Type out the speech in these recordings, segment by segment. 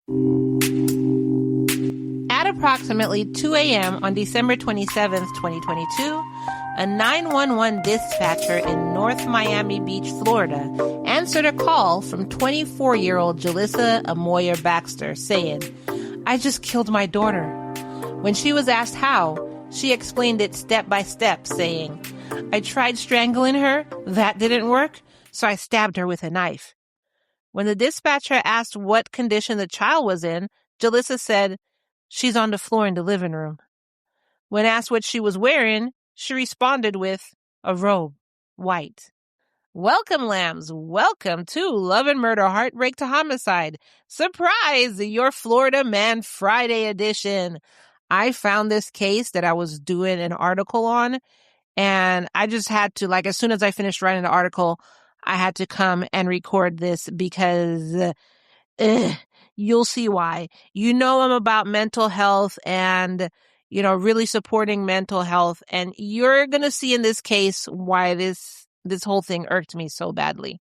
At approximately 2 a.m. on December 27th, 2022, a 911 dispatcher in North Miami Beach, Florida, answered a call from 24-year-old Jellisa Baxter saying, "I just killed my daughter." When she was asked how, she explained it step by step, saying, "I tried strangling her. That didn't work, so I stabbed her with a knife." When the dispatcher asked what condition the child was in, Jellisa said, "She's on the floor in the living room." When asked what she was wearing, she responded with a robe, white. Welcome, lambs. Welcome to Love and Murder, Heartbreak to Homicide. Surprise! Your Florida Man Friday edition. I found this case that I was doing an article on, and I just had to, as soon as I finished writing the article, I had to come and record this because you'll see why. I'm about mental health and, really supporting mental health. And you're going to see in this case why this whole thing irked me so badly.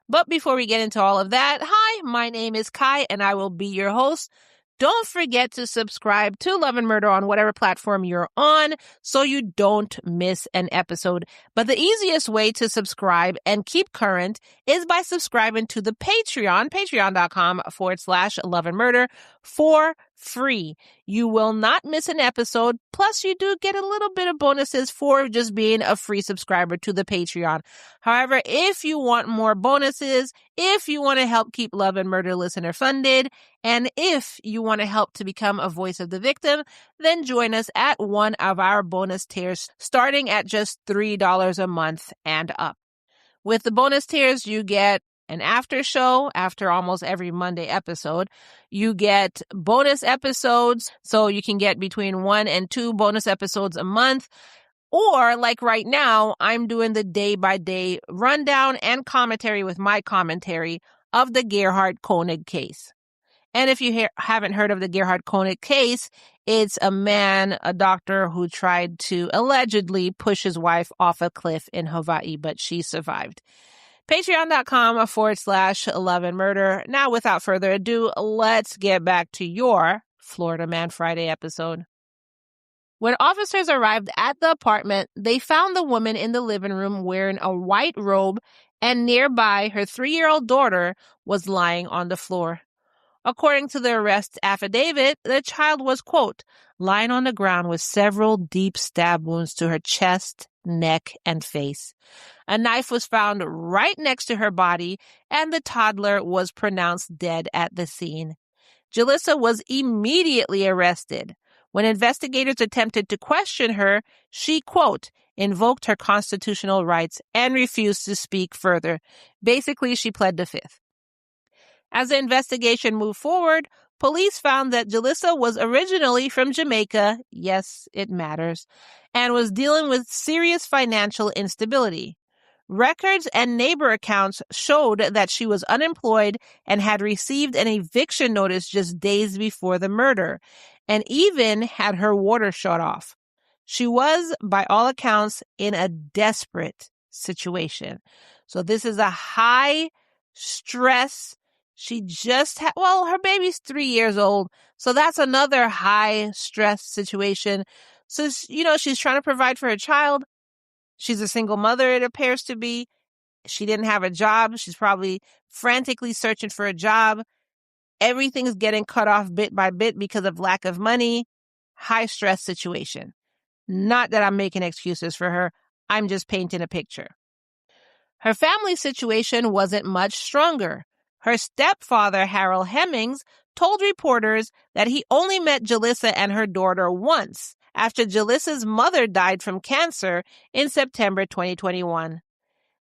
But before we get into all of that, hi, my name is Kai and I will be your host. Don't forget to subscribe to Love and Murder on whatever platform you're on so you don't miss an episode. But the easiest way to subscribe and keep current is by subscribing to the Patreon, patreon.com/Love and Murder for free. You will not miss an episode. Plus, you do get a little bit of bonuses for just being a free subscriber to the Patreon. However, if you want more bonuses, if you want to help keep Love and Murder listener funded, and if you want to help to become a voice of the victim, then join us at one of our bonus tiers starting at just $3 a month and up. With the bonus tiers, you get an after show after almost every Monday episode. You get bonus episodes, so you can get between 1 and 2 bonus episodes a month. Or like right now, I'm doing the day-by-day rundown and commentary with my commentary of the Gerhard Koenig case. And if you haven't heard of the Gerhard Koenig case, it's a doctor who tried to allegedly push his wife off a cliff in Hawaii, but she survived. Patreon.com/Love and Murder. Now, without further ado, let's get back to your Florida Man Friday episode. When officers arrived at the apartment, they found the woman in the living room wearing a white robe, and nearby, her 3-year-old daughter was lying on the floor. According to the arrest affidavit, the child was, quote, lying on the ground with several deep stab wounds to her chest, neck, and face. A knife was found right next to her body, and the toddler was pronounced dead at the scene. Jellisa was immediately arrested. When investigators attempted to question her, she, quote, invoked her constitutional rights and refused to speak further. Basically, she pled the fifth. As the investigation moved forward, police found that Jellisa was originally from Jamaica, yes, it matters, and was dealing with serious financial instability. Records and neighbor accounts showed that she was unemployed and had received an eviction notice just days before the murder, and even had her water shut off. She was, by all accounts, in a desperate situation. So this is a high stress. She just her baby's 3 years old, so that's another high stress situation. So, she's trying to provide for her child. She's a single mother, it appears to be. She didn't have a job. She's probably frantically searching for a job. Everything's getting cut off bit by bit because of lack of money. High stress situation. Not that I'm making excuses for her. I'm just painting a picture. Her family situation wasn't much stronger. Her stepfather, Harold Hemmings, told reporters that he only met Jellisa and her daughter once after Jellisa's mother died from cancer in September 2021.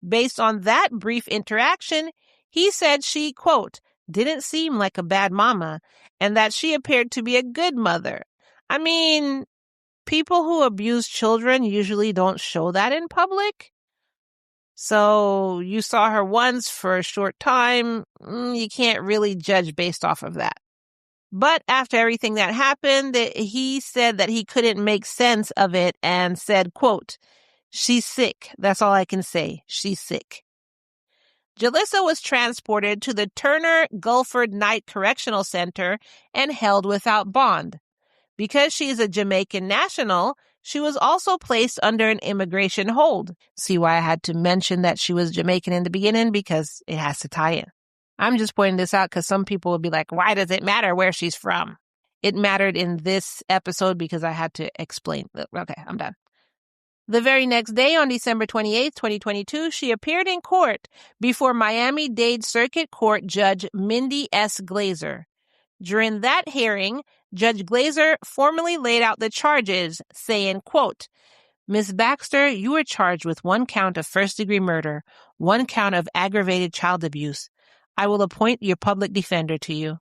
Based on that brief interaction, he said she, quote, didn't seem like a bad mama and that she appeared to be a good mother. I mean, people who abuse children usually don't show that in public. So you saw her once for a short time. You can't really judge based off of that. But after everything that happened, he said that he couldn't make sense of it and said, quote, she's sick. That's all I can say. She's sick. Jellisa was transported to the Turner Gulford Night Correctional Center and held without bond. Because she is a Jamaican national, she was also placed under an immigration hold. See why I had to mention that she was Jamaican in the beginning? Because it has to tie in. I'm just pointing this out because some people will be like, why does it matter where she's from? It mattered in this episode because I had to explain. Okay, I'm done. The very next day, on December 28, 2022, she appeared in court before Miami-Dade Circuit Court Judge Mindy S. Glazer. During that hearing, Judge Glazer formally laid out the charges, saying, quote, Ms. Baxter, you are charged with 1 count of first-degree murder, 1 count of aggravated child abuse. I will appoint your public defender to you.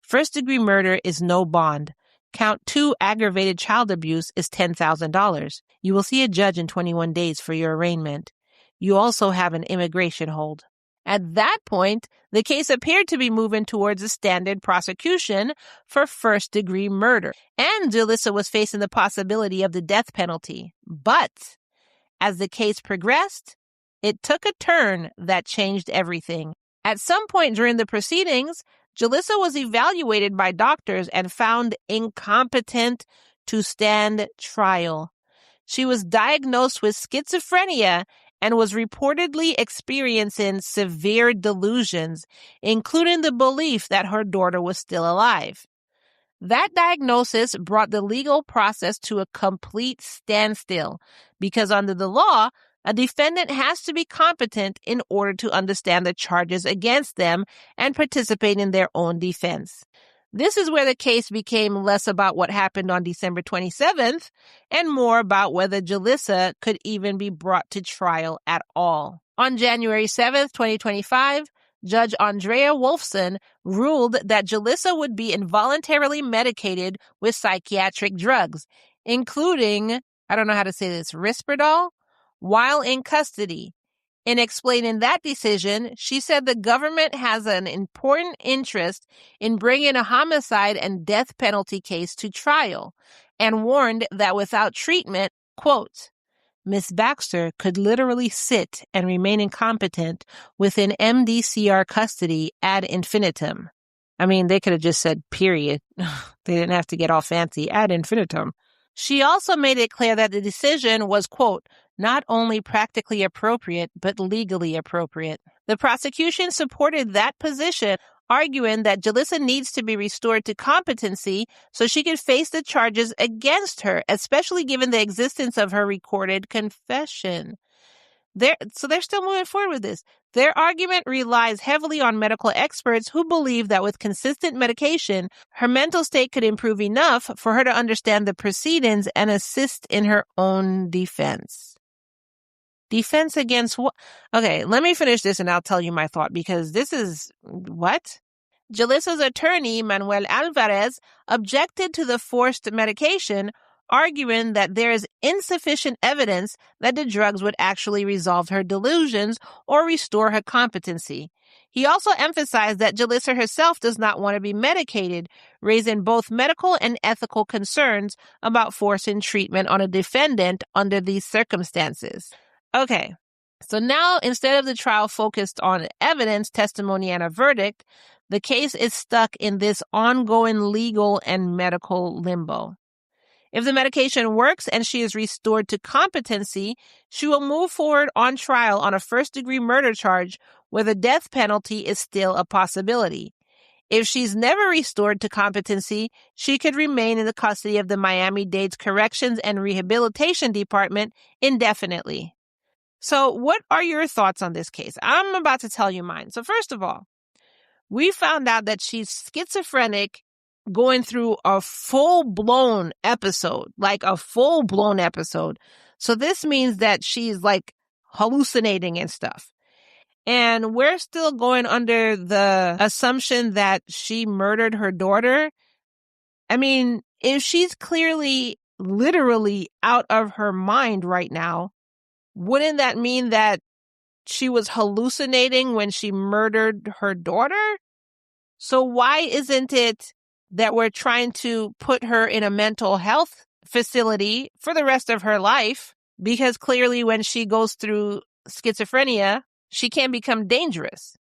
First-degree murder is no bond. Count 2 aggravated child abuse is $10,000. You will see a judge in 21 days for your arraignment. You also have an immigration hold. At that point, the case appeared to be moving towards a standard prosecution for first-degree murder, and Jellisa was facing the possibility of the death penalty. But as the case progressed, it took a turn that changed everything. At some point during the proceedings, Jellisa was evaluated by doctors and found incompetent to stand trial. She was diagnosed with schizophrenia and was reportedly experiencing severe delusions, including the belief that her daughter was still alive. That diagnosis brought the legal process to a complete standstill because under the law, a defendant has to be competent in order to understand the charges against them and participate in their own defense. This is where the case became less about what happened on December 27th and more about whether Jellisa could even be brought to trial at all. On January 7th, 2025, Judge Andrea Wolfson ruled that Jellisa would be involuntarily medicated with psychiatric drugs, including, I don't know how to say this, Risperdal, while in custody. In explaining that decision, she said the government has an important interest in bringing a homicide and death penalty case to trial, and warned that without treatment, quote, Ms. Baxter could literally sit and remain incompetent within MDCR custody ad infinitum. I mean, they could have just said period. They didn't have to get all fancy, ad infinitum. She also made it clear that the decision was, quote, not only practically appropriate, but legally appropriate. The prosecution supported that position, arguing that Jellisa needs to be restored to competency so she can face the charges against her, especially given the existence of her recorded confession. So they're still moving forward with this. Their argument relies heavily on medical experts who believe that with consistent medication, her mental state could improve enough for her to understand the proceedings and assist in her own defense. Defense against what? Okay, let me finish this and I'll tell you my thought because this is what? Jellisa's attorney, Manuel Alvarez, objected to the forced medication, arguing that there is insufficient evidence that the drugs would actually resolve her delusions or restore her competency. He also emphasized that Jellisa herself does not want to be medicated, raising both medical and ethical concerns about forcing treatment on a defendant under these circumstances. Okay, so now instead of the trial focused on evidence, testimony, and a verdict, the case is stuck in this ongoing legal and medical limbo. If the medication works and she is restored to competency, she will move forward on trial on a first-degree murder charge where the death penalty is still a possibility. If she's never restored to competency, she could remain in the custody of the Miami-Dade Corrections and Rehabilitation Department indefinitely. So what are your thoughts on this case? I'm about to tell you mine. So first of all, we found out that she's schizophrenic going through a full-blown episode, like a full-blown episode. So this means that she's like hallucinating and stuff. And we're still going under the assumption that she murdered her daughter. I mean, if she's clearly, literally out of her mind right now, wouldn't that mean that she was hallucinating when she murdered her daughter? So why isn't it that we're trying to put her in a mental health facility for the rest of her life? Because clearly when she goes through schizophrenia, she can become dangerous.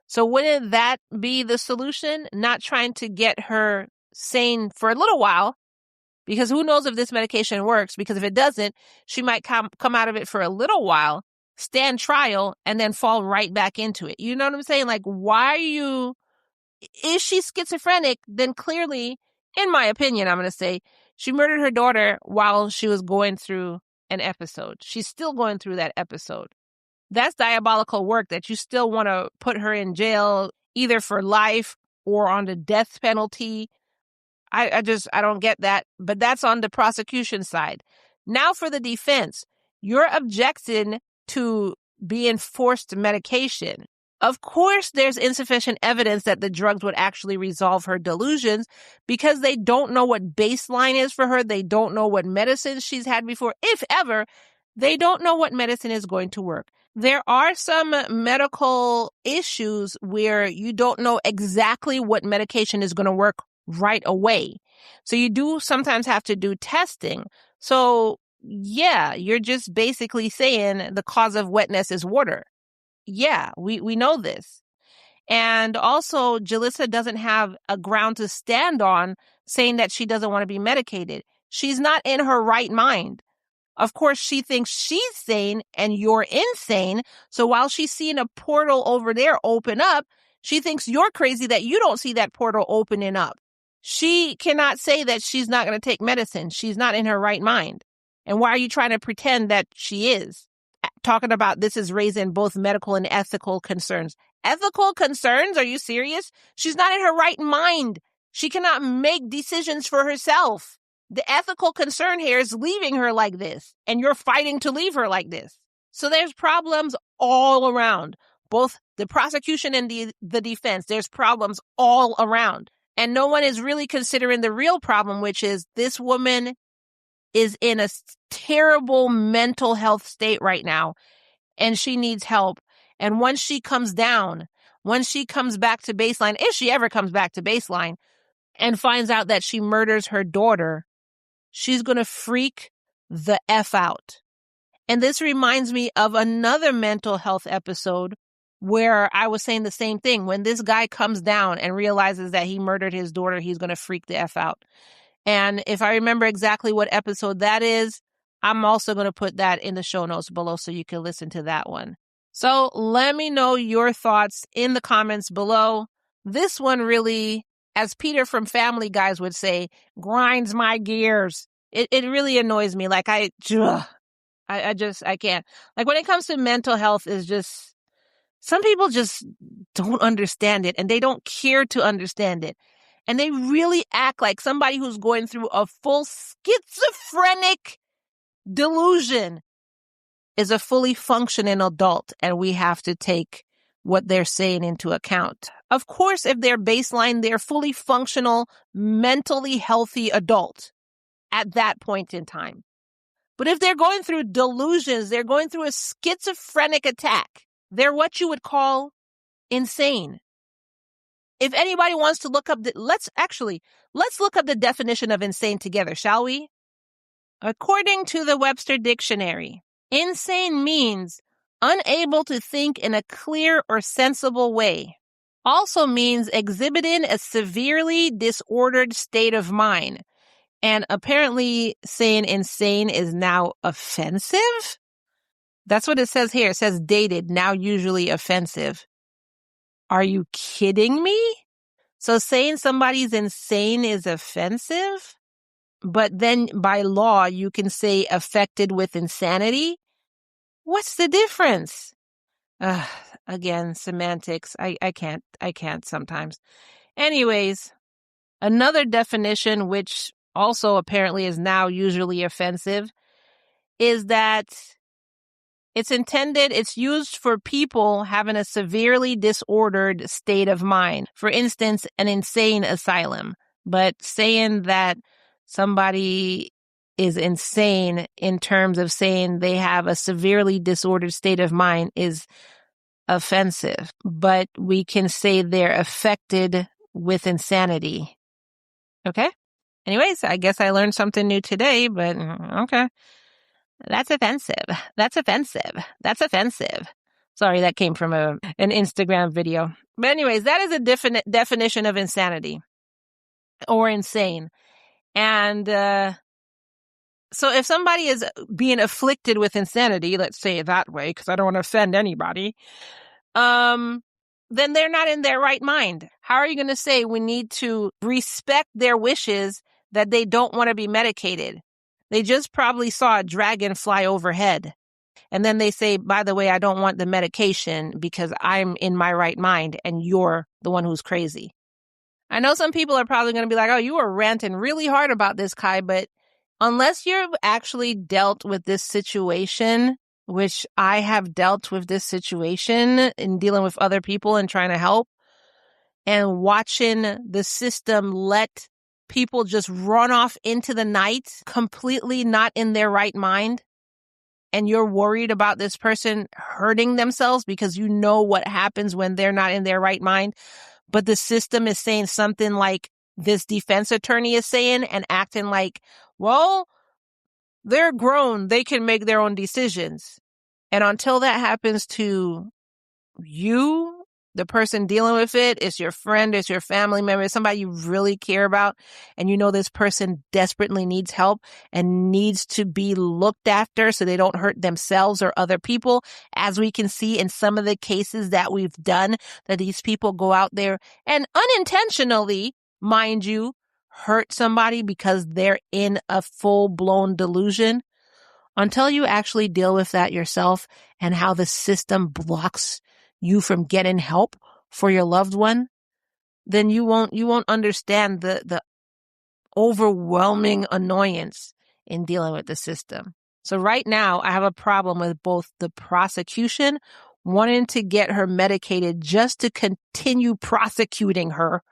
So wouldn't that be the solution? Not trying to get her sane for a little while, because who knows if this medication works, because if it doesn't, she might come out of it for a little while, stand trial, and then fall right back into it. You know what I'm saying? Like, why are you... Is she schizophrenic? Then clearly, in my opinion, I'm going to say, she murdered her daughter while she was going through an episode. She's still going through that episode. That's diabolical work, that you still want to put her in jail either for life or on the death penalty. I don't get that. But that's on the prosecution side. Now for the defense. You're objecting to being forced medication. Of course, there's insufficient evidence that the drugs would actually resolve her delusions, because they don't know what baseline is for her. They don't know what medicine she's had before. If ever, they don't know what medicine is going to work. There are some medical issues where you don't know exactly what medication is going to work right away. So you do sometimes have to do testing. So yeah, you're just basically saying the cause of wetness is water. Yeah, we know this. And also, Jellisa doesn't have a ground to stand on saying that she doesn't want to be medicated. She's not in her right mind. Of course, she thinks she's sane and you're insane. So while she's seeing a portal over there open up, she thinks you're crazy that you don't see that portal opening up. She cannot say that she's not going to take medicine. She's not in her right mind. And why are you trying to pretend that she is? Talking about this is raising both medical and ethical concerns. Ethical concerns? Are you serious? She's not in her right mind. She cannot make decisions for herself. The ethical concern here is leaving her like this, and you're fighting to leave her like this. So there's problems all around, both the prosecution and the defense. There's problems all around, and no one is really considering the real problem, which is this woman is in a terrible mental health state right now, and she needs help. And once she comes down, once she comes back to baseline, if she ever comes back to baseline, and finds out that she murders her daughter, she's going to freak the F out. And this reminds me of another mental health episode where I was saying the same thing. When this guy comes down and realizes that he murdered his daughter, he's going to freak the F out. And if I remember exactly what episode that is, I'm also going to put that in the show notes below so you can listen to that one. So let me know your thoughts in the comments below. This one really, as Peter from Family Guys would say, grinds my gears. It really annoys me. Like I can't. Like when it comes to mental health, is just, some people just don't understand it, and they don't care to understand it. And they really act like somebody who's going through a full schizophrenic delusion is a fully functioning adult, and we have to take what they're saying into account. Of course, if they're baseline, they're fully functional, mentally healthy adult at that point in time. But if they're going through delusions, they're going through a schizophrenic attack, they're what you would call insane. If anybody wants to look up, let's look up the definition of insane together, shall we? According to the Webster Dictionary, insane means unable to think in a clear or sensible way. Also means exhibiting a severely disordered state of mind. And apparently saying insane is now offensive? That's what it says here. It says dated, now usually offensive. Are you kidding me? So saying somebody's insane is offensive? But then by law, you can say affected with insanity? What's the difference? Again, semantics. I can't sometimes. Anyways, another definition, which also apparently is now usually offensive, is that it's used for people having a severely disordered state of mind. For instance, an insane asylum. But saying that somebody is insane in terms of saying they have a severely disordered state of mind is offensive. But we can say they're affected with insanity. Okay? Anyways, I guess I learned something new today, but okay. That's offensive. That's offensive. That's offensive. Sorry, that came from an Instagram video. But anyways, that is a definite definition of insanity or insane. And so if somebody is being afflicted with insanity, let's say it that way, because I don't want to offend anybody, then they're not in their right mind. How are you going to say we need to respect their wishes that they don't want to be medicated? They just probably saw a dragon fly overhead. And then they say, by the way, I don't want the medication because I'm in my right mind and you're the one who's crazy. I know some people are probably going to be like, oh, you were ranting really hard about this, Kai, but unless you've actually dealt with this situation, which I have dealt with this situation in dealing with other people and trying to help, and watching the system let people just run off into the night completely not in their right mind, and you're worried about this person hurting themselves because you know what happens when they're not in their right mind, but the system is saying something like this defense attorney is saying and acting like, well, they're grown, they can make their own decisions. And until that happens to you, the person dealing with it, it's your friend, it's your family member, it's somebody you really care about, and you know this person desperately needs help and needs to be looked after so they don't hurt themselves or other people, as we can see in some of the cases that we've done, that these people go out there and unintentionally, mind you, hurt somebody because they're in a full-blown delusion. Until you actually deal with that yourself and how the system blocks you from getting help for your loved one, then you won't understand the overwhelming annoyance in dealing with the system. So right now, I have a problem with both the prosecution wanting to get her medicated just to continue prosecuting her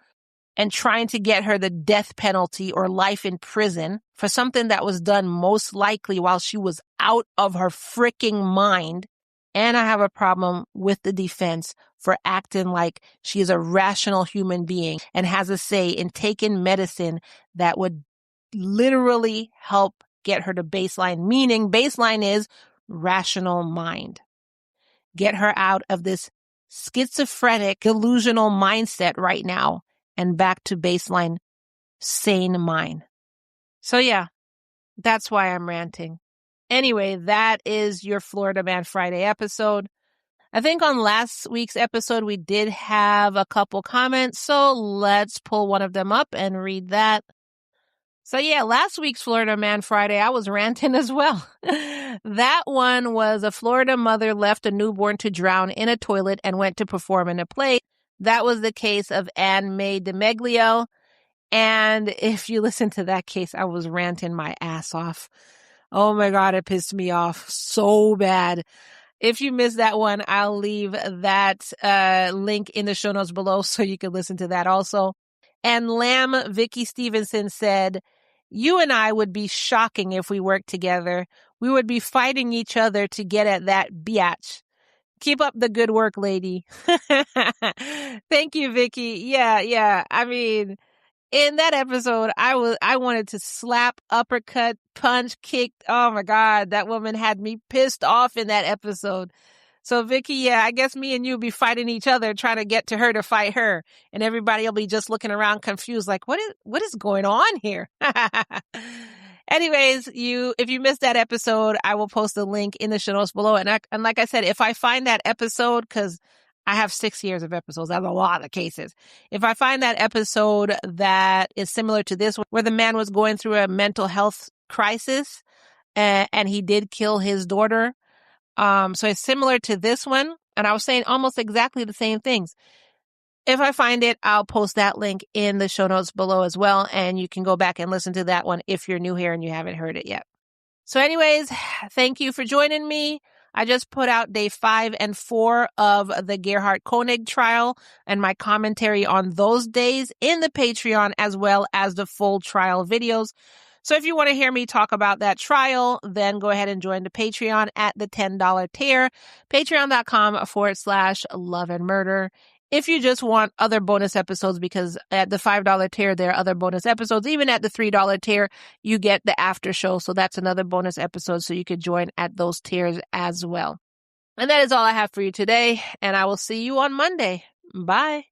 and trying to get her the death penalty or life in prison for something that was done most likely while she was out of her freaking mind. And I have a problem with the defense for acting like she is a rational human being and has a say in taking medicine that would literally help get her to baseline, meaning baseline is rational mind. Get her out of this schizophrenic, delusional mindset right now and back to baseline, sane mind. So yeah, that's why I'm ranting. Anyway, that is your Florida Man Friday episode. I think on last week's episode, we did have a couple comments, so let's pull one of them up and read that. So yeah, last week's Florida Man Friday, I was ranting as well. That one was a Florida mother left a newborn to drown in a toilet and went to perform in a play. That was the case of Anne Mae Demegillo. And if you listen to that case, I was ranting my ass off. Oh my God, it pissed me off so bad. If you missed that one, I'll leave that link in the show notes below so you can listen to that also. And Lamb Vicky Stevenson said, you and I would be shocking if we worked together. We would be fighting each other to get at that biatch. Keep up the good work, lady. Thank you, Vicky. Yeah. I mean, in that episode, I wanted to slap, uppercut, punch, kick. Oh my God, that woman had me pissed off in that episode. So Vicky, yeah, I guess me and you be fighting each other, trying to get to her to fight her. And everybody will be just looking around confused, like, what is going on here? Anyways, if you missed that episode, I will post the link in the show notes below. And like I said, if I find that episode, because I have 6 years of episodes, that's a lot of cases. If I find that episode that is similar to this, where the man was going through a mental health crisis and he did kill his daughter, so it's similar to this one, and I was saying almost exactly the same things. If I find it, I'll post that link in the show notes below as well, and you can go back and listen to that one if you're new here and you haven't heard it yet. So anyways, thank you for joining me. I just put out day 5 and 4 of the Gerhard Koenig trial and my commentary on those days in the Patreon, as well as the full trial videos. So if you want to hear me talk about that trial, then go ahead and join the Patreon at the $10 tier, patreon.com/love and murder. If you just want other bonus episodes, because at the $5 tier, there are other bonus episodes. Even at the $3 tier, you get the after show. So that's another bonus episode. So you could join at those tiers as well. And that is all I have for you today, and I will see you on Monday. Bye.